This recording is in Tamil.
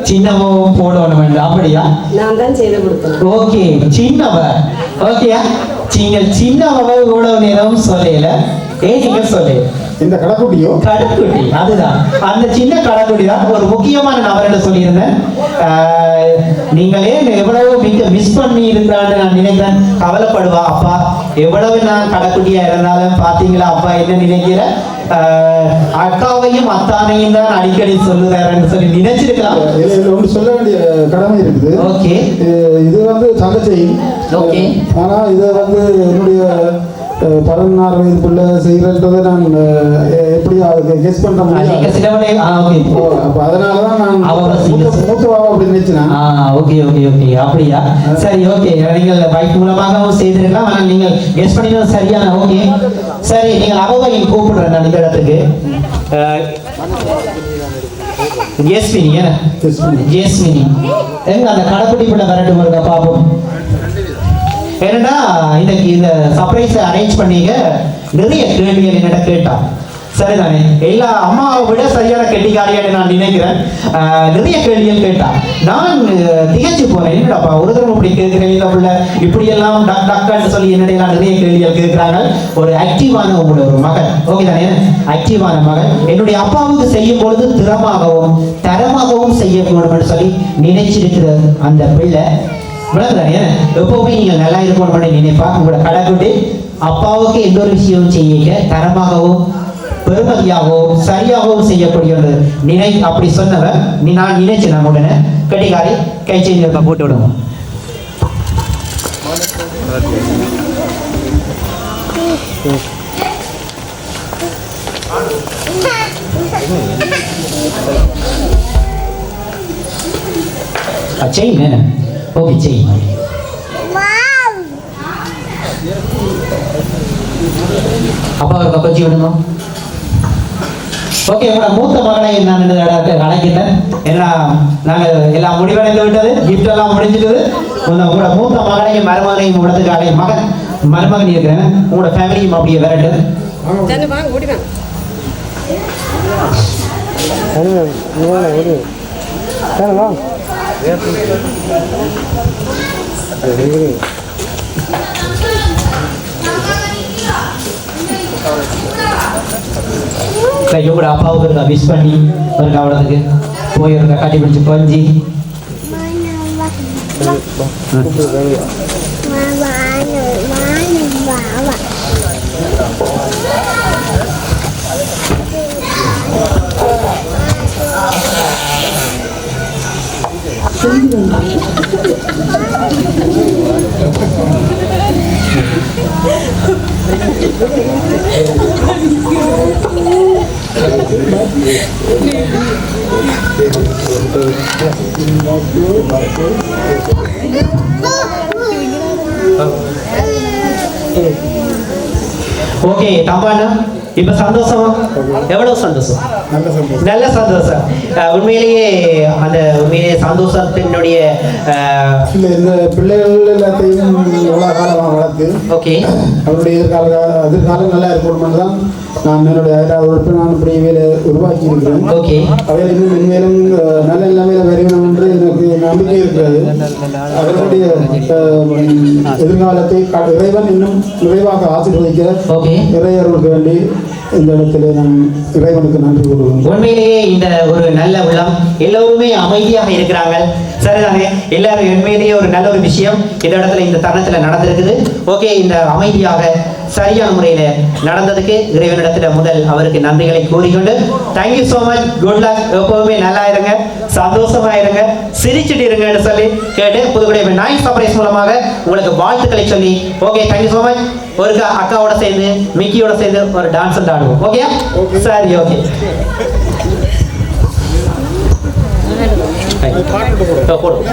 சின்னவும் போடணும் அப்படியா? நான் தான் செய்து கொடுத்தேன். ஓகே, சின்னவ ஓகேயா? நீங்கள் சின்னவ இவ்வளவு நேரம் சொல்லல, ஏன் நீங்க சொல்லல? இந்த கடைக்குட்டியோ? கடைக்குட்டி, அதுதான் அந்த சின்ன கடைக்குட்டி தான் ஒரு முக்கியமான நபர்னு சொல்லியிருந்தேன். நீங்களே எவ்வளவு மிஸ் பண்ணி இருக்கிறான்னு நான் நினைக்கிறேன். கவலைப்படுவா அப்பா, எவ்வளவு நான் கடைக்குட்டியா இருந்தாலும் பாத்தீங்களா அப்பா என்ன நினைக்கிற, அக்காவையும் அத்தானையும் தான் அடிக்கடி சொல்லுறாருன்னு சொல்லி நினைச்சிருக்கலாம். ஒன்று சொல்ல வேண்டிய கடமை இருக்குது. ஓகே, இது வந்து தங்கச்சி. ஓகே, ஆனா இதை வந்து என்னுடைய 16 வயதுக்குள்ள செய்யறதை நான் எப்படி கெஸ் பண்ண முடியும். அப்ப அதனாலதான் நான் மூத்தவாக அப்படி நினைச்சேன். ஓகே ஓகே ஓகே, அப்படியா? சரி, ஓகே, நீங்கள் பைக் மூலமாகவும் செய்திருக்கலாம், ஆனால் நீங்கள் கெஸ் பண்ணினது சரியான. ஓகே, சரி, நீங்கள் அவாவை கூப்பிடுறேன் நான் இந்த இடத்துக்கு. ஜெஸ்மினி, ஜெஸ்மினி எங்க அந்த கடைக்குட்டி பிள்ளை வரட்டும் இருக்கா பாப்போம். என்னன்னா இன்னைக்கு இந்த சர்ப்ரைஸை அரேஞ்ச் பண்ணிக்க நிறைய கேள்விகள் என்னிட்ட கேட்டான். சரிதானே? எல்லா அம்மாவை விட சரியான கெட்டிக்காரியான்னு நான் நினைக்கிறேன். நிறைய கேள்விகள் கேட்டான். நான் திகச்சு போனேன். என்னடாப்பா ஒரு தரம் இப்படி கேட்கிறேன், இந்த பிள்ளை இப்படி எல்லாம் டக் டக்குன்னு சொல்லி என்னடையெல்லாம் நிறைய கேள்விகள் கேட்கிறாங்க. ஒரு ஆக்டிவான உங்களுடைய ஒரு மகன், ஓகே தானே? ஆக்டிவான மகன் என்னுடைய அப்பாவுக்கு செய்யும் பொழுது திறமாகவும் தரமாகவும் செய்ய வேண்டும் சொல்லி நினைச்சிருக்கிற அந்த பிள்ளை விளக்குதானே? எப்பவுமே நீங்கள் நல்லா இருக்கணும் நினைப்பா. உங்களோட கடைக்குட்டி அப்பாவுக்கு எந்த ஒரு விஷயம் செய்ய தரமாகவும் பெருமதியாகவும் சரியாகவும் செய்யக்கூடிய ஒரு நினை அப்படி சொன்னவன் நான் நினைச்சேன். நான் உடனே கட்டிக்காரி கை செய்தி போட்டு விடுவோம். செயின் ஓகே, செயின் அப்பா ஒரு கப்பச்சி விடுங்க. ஓகே, உங்களோட மூத்த மகனை நான் அழைக்கிறேன். ஏன்னா நாங்கள் எல்லாம் முடிவடைந்து விட்டது, கிஃப்ட் எல்லாம் முடிஞ்சிட்டது. உங்களோட மூத்த மகனையும் மருமகனையும் உடத்துக்கு அடைய மகன் மருமகன் இருக்கிறேன். உங்களோட ஃபேமிலியும் அப்படியே வரட்டு. இவங்களோட அப்பாவுக்கு இருக்கா மிஸ் பண்ணி இருக்கா அவடத்துக்கு போய் இருக்கா கட்டி பிடிச்சி கொஞ்சி ஓகே தம்பாண்ணா, இப்ப சந்தோஷமா? எவ்வளவு சந்தோஷம்? நல்ல சந்தோஷம். உண்மையிலேயே அந்த உண்மையிலேயே சந்தோஷத்தினுடைய இந்த பிள்ளைகள் எல்லாத்தையும் எவ்வளோ காலமாக வளர்த்து ஓகே அவருடைய எதிர்காலம் நல்லா இருக்கணும்னு தான் நான் என்னுடைய 5வது உறுப்பு நான் இப்படி வேலை உருவாக்கி இருக்கிறேன். ஓகே, அவையில் இன்னும் மென்மேலும் நல்ல நிலைமையில வருவேன் என்று எனக்கு நம்பிக்கை இருக்கிறது. அவருடைய எதிர்காலத்தை இறைவன் இன்னும் நிறைவாக ஆசீர்வதிக்க இறையர்களுக்கு வேண்டி இந்த இடத்துல நான் இறைவனுக்கு நன்றி கூறுவேன். உண்மையிலேயே இந்த ஒரு நல்ல உள்ளம், எல்லோருமே அமைதியாக இருக்கிறாங்க. சரிதானே? எல்லாரும் உண்மையிலேயே ஒரு நல்ல ஒரு விஷயம் இந்த இடத்துல இந்த தருணத்துல நடந்திருக்குது. ஓகே, இந்த அமைதியாக சரியான முறையில நடந்ததுக்கு இறைவனிடத்துல முதல் அவருக்கு நன்றிகளை கூறிக்கொண்டு thank you so much, good luck, எப்பவுமே நல்லா இருங்க, சந்தோஷமா இருங்க, சிரிச்சுட்டு இருங்கன்னு சொல்லி கேட்டு புதுக்குடி நாய் சர்ப்ரைஸ் மூலமாக உங்களுக்கு வாழ்த்துக்களை சொல்லி ஓகே தேங்க்யூ சோ மச். ஒரு அக்காவோட சேர்ந்து மிக்கியோட சேர்ந்து ஒரு டான்ஸ் ஆடுவோம். ஓகே சரி, ஓகே போடுவோம்.